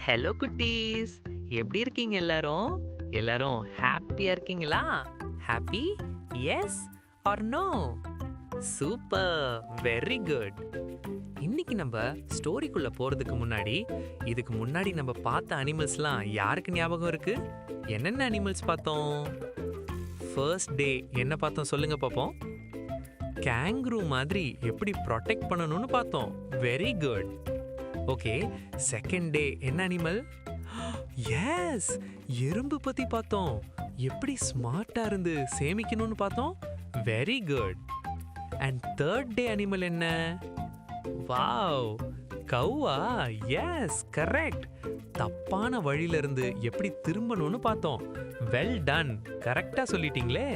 Hello குட்டீஸ், எப்படி இருக்கீங்க எல்லாரும்? எல்லாரும் ஹாப்பியா இருக்கீங்களா? Happy? Yes or no? Super, very good. இன்னைக்கு நம்ம ஸ்டோரிக்குள்ள போறதுக்கு முன்னாடி இதுக்கு முன்னாடி நம்ம பார்த்த அனிமல்ஸ்லாம் யாருக்கு ஞாபகம் இருக்கு? என்னென்ன அனிமல்ஸ் பார்த்தோம்? ஃபர்ஸ்ட் டே என்ன பார்த்தோம் சொல்லுங்க பாப்போம். கேங்க்ரூ மாதிரி எப்படி ப்ரொடெக்ட் பண்ணணும்னு பார்த்தோம். Very good. Okay, second day என்ன அனிமல்? எஸ், எறும்பு பத்தி பார்த்தோம். எப்படி ஸ்மார்ட்டா இருந்து சேமிக்கணும்னு பார்த்தோம். Very good. And third day animal என்ன? வாவ், கௌவா. Yes, correct. தப்பான வழியில இருந்து எப்படி திரும்பணும்னு பார்த்தோம். வெல் டன், கரெக்டா சொல்லிட்டீங்களே.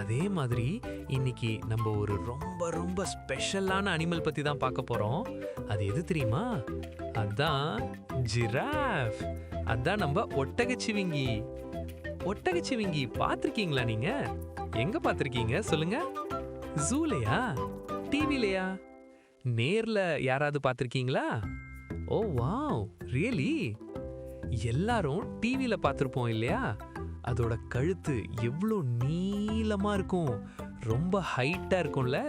அதே மாதிரி இன்னைக்கு நம்ம ஒரு ரொம்ப ரொம்ப ஸ்பெஷலான அனிமல் பத்தி தான் பார்க்க போறோம். அது எது தெரியுமா? அதான் ஜிராஃப். அதான் நம்ம ஒட்டகச்சிவிங்கி. ஒட்டகச்சிவிங்கி பார்த்திருக்கீங்களா நீங்க? எங்க பார்த்திருக்கீங்க சொல்லுங்க? ஜூலையா? டிவிலையா? நேர்ல யாராவது பார்த்திருக்கீங்களா? ஓ வாவ், ரியலி? எல்லாரும் டிவில பார்த்திருப்போம் இல்லையா? அதோட கழுத்து எவ்வளோ நீளமா இருக்கும், ரொம்ப ஹைட்டா இருக்கும்ல.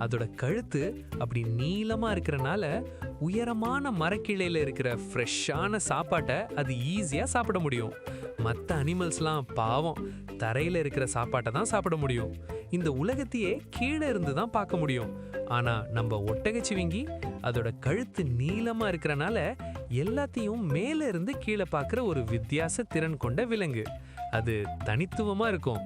அதோட கழுத்து அப்படி நீளமா இருக்கிறனால உயரமான மரக்கிளையில இருக்கிற ஃப்ரெஷ்ஷான சாப்பாட்டை அது ஈஸியா சாப்பிட முடியும். மற்ற அனிமல்ஸ்லாம் பாவம் தரையில இருக்கிற சாப்பாட்டை தான் சாப்பிட முடியும். இந்த உலகத்தையே கீழே இருந்து தான் பார்க்க முடியும். ஆனா நம்ம ஒட்டகச்சிவிங்கி அதோட கழுத்து நீளமா இருக்கிறனால எல்லாத்தையும் மேல இருந்து கீழே பார்க்குற ஒரு வித்தியாச திறன் கொண்ட விலங்கு. அது தனித்துவமா இருக்கும்.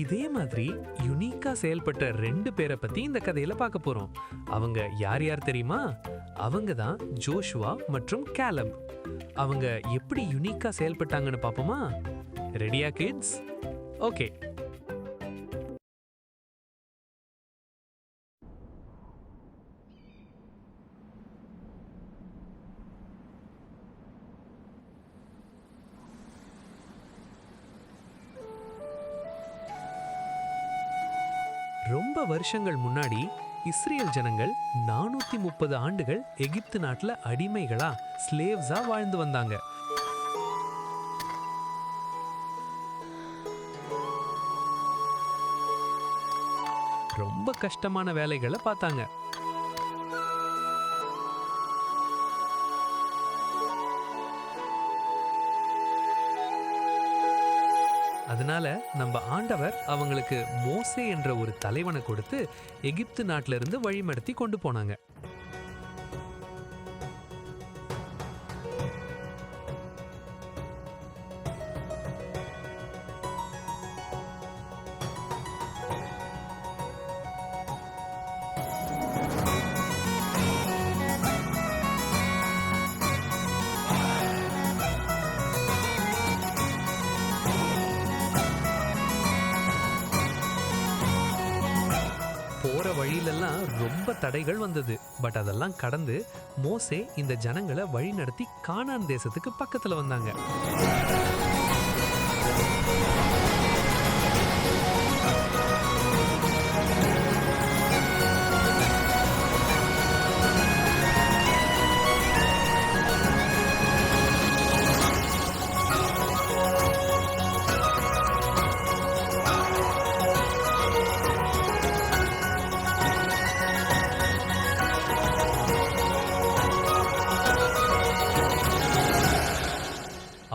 இதே மாதிரி யுனிக்கா செயல்பட்ட 2 பேரை பத்தி இந்த கதையில பார்க்க போறோம். அவங்க யார் யார் தெரியுமா? அவங்க தான் ஜோஷுவா மற்றும் கேலப். அவங்க எப்படி யுனிக்கா செயல்பட்டாங்கன்னு பாப்போமா? ரெடியா கிட்ஸ்? ஓகே. ரொம்ப வருஷங்கள் முன்னாடி இஸ்ரேல் ஜனங்கள் 430 ஆண்டுகள் எகிப்து நாட்டுல அடிமைகளா, ஸ்லேவ்ஸா வாழ்ந்து வந்தாங்க. ரொம்ப கஷ்டமான வேலைகளை பார்த்தாங்க. அதனால நம்ம ஆண்டவர் அவங்களுக்கு மோசே என்ற ஒரு தலைவனை கொடுத்து எகிப்து நாட்டில இருந்து வழிநடத்தி கொண்டு போனாங்க. போற வழியிலெல்லாம் ரொம்ப தடைகள் வந்தது. பட் அதெல்லாம் கடந்து மோசே இந்த ஜனங்களை வழி நடத்தி கானான் தேசத்துக்கு பக்கத்துல வந்தாங்க.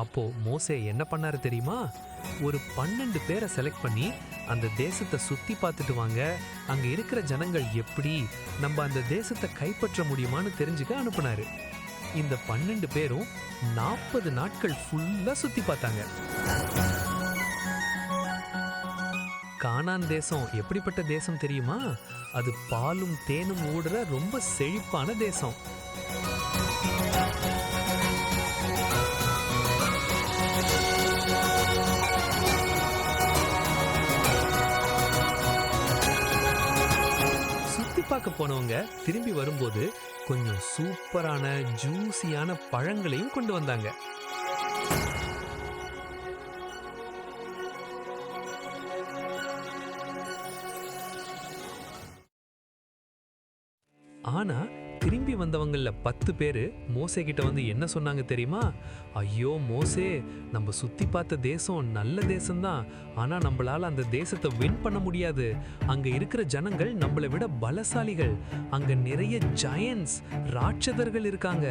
அப்போ மோசே என்ன பண்ணாரு தெரியுமா? ஒரு 12 பேரை செலக்ட் பண்ணி அந்த தேசத்தை சுத்தி பார்த்துட்டு வாங்க, அங்க இருக்கிற ஜனங்கள் எப்படி நம்ம அந்த தேசத்தை கைப்பற்ற முடியுமான்னு தெரிஞ்சுக்க அனுப்புனாரு. இந்த 12 பேரும் 40 நாட்கள் ஃபுல்லா சுத்தி பார்த்தாங்க. கானான் தேசம் எப்படிப்பட்ட தேசம் தெரியுமா? அது பாலும் தேனும் ஓடுற ரொம்ப செழிப்பான தேசம். பார்க்க போனவங்க திரும்பி வரும்போது கொஞ்சம் சூப்பரான ஜூசியான பழங்களையும் கொண்டு வந்தாங்க. ஆனா திரும்பி வந்தவங்கள 10 பேரு மோசே கிட்ட வந்து என்ன சொன்னாங்க தெரியுமா? ஐயோ மோசே, நம்ம சுத்தி பார்த்த தேசம் நல்ல தேசம்தான். ஆனா நம்மளால அந்த தேசத்தை வின் பண்ண முடியாது. அங்க இருக்கிற ஜனங்கள் நம்மளை விட பலசாலிகள். அங்க நிறைய ஜயன்ட்ஸ், ராட்சதர்கள் இருக்காங்க.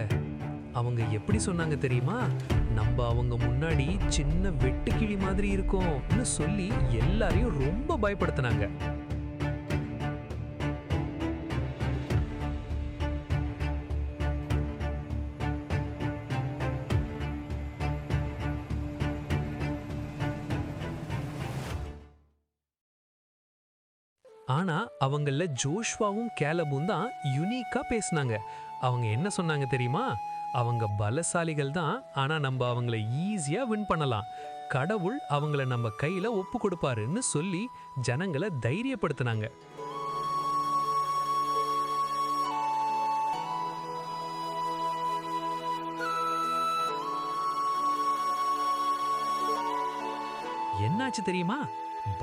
அவங்க எப்படி சொன்னாங்க தெரியுமா? நம்ம அவங்க முன்னாடி சின்ன வெட்டுக்கிளி மாதிரி இருக்கோம்னு சொல்லி எல்லாரையும் ரொம்ப பயப்படுத்தினாங்க. ஆனா அவங்கள ஜோஷ்வாவும் கேலபும் தான் யுனிக்கா பேசுனாங்க. அவங்க என்ன சொன்னாங்க தெரியுமா? அவங்க பலசாலிகள் தான், ஆனா நம்ம அவங்கள ஈஸியா வின் பண்ணலாம். கடவுள் அவங்கள நம்ம கையில ஒப்பு கொடுப்பாருன்னு சொல்லி ஜனங்களை தைரியப்படுத்தினாங்க. என்னாச்சு தெரியுமா?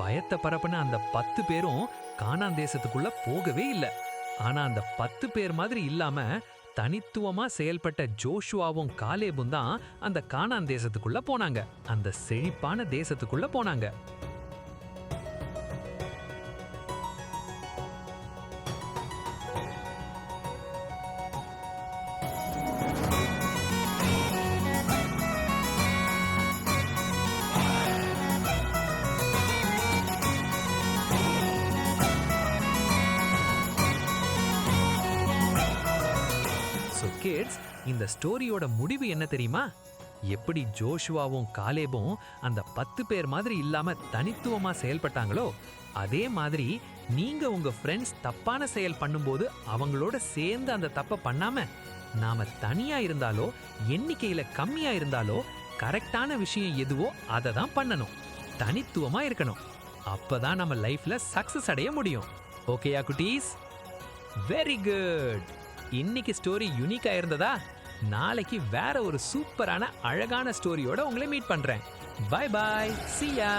பயத்தை பரப்புன அந்த 10 பேரும் கானான் தேசத்துக்குள்ள போகவே இல்லை. ஆனா அந்த 10 பேர் மாதிரி இல்லாம தனித்துவமா செயல்பட்ட ஜோஷுவாவும் காலேபும் தான் அந்த கானான் தேசத்துக்குள்ள போனாங்க. அந்த செழிப்பான தேசத்துக்குள்ள போனாங்க. So kids, இந்த ஸ்டோரியோட முடிவு என்ன தெரியுமா? எப்படி ஜோஷுவாவும் காலேபும் அந்த 10 பேர் மாதிரி இல்லாம தனித்துவமா செயல்பட்டாங்களோ, அதே மாதிரி நீங்க உங்க ஃப்ரெண்ட்ஸ் தப்பான செயல் பண்ணும்போது அவங்களோட சேர்ந்து அந்த தப்பை பண்ணாம, நாம தனியா இருந்தாலோ எண்ணிக்கையில கம்மியா இருந்தாலோ கரெக்டான விஷயம் எதுவோ அதை தான் பண்ணணும். தனித்துவமா இருக்கணும். அப்பதான் நம்ம லைஃப்ல சக்சஸ் அடைய முடியும். ஓகேயா குட்டீஸ்? Very good. இன்னைக்கு ஸ்டோரி யூனிக்கா இருந்ததா? நாளைக்கு வேற ஒரு சூப்பரான அழகான ஸ்டோரியோட உங்களை மீட் பண்றேன். Bye bye. See ya.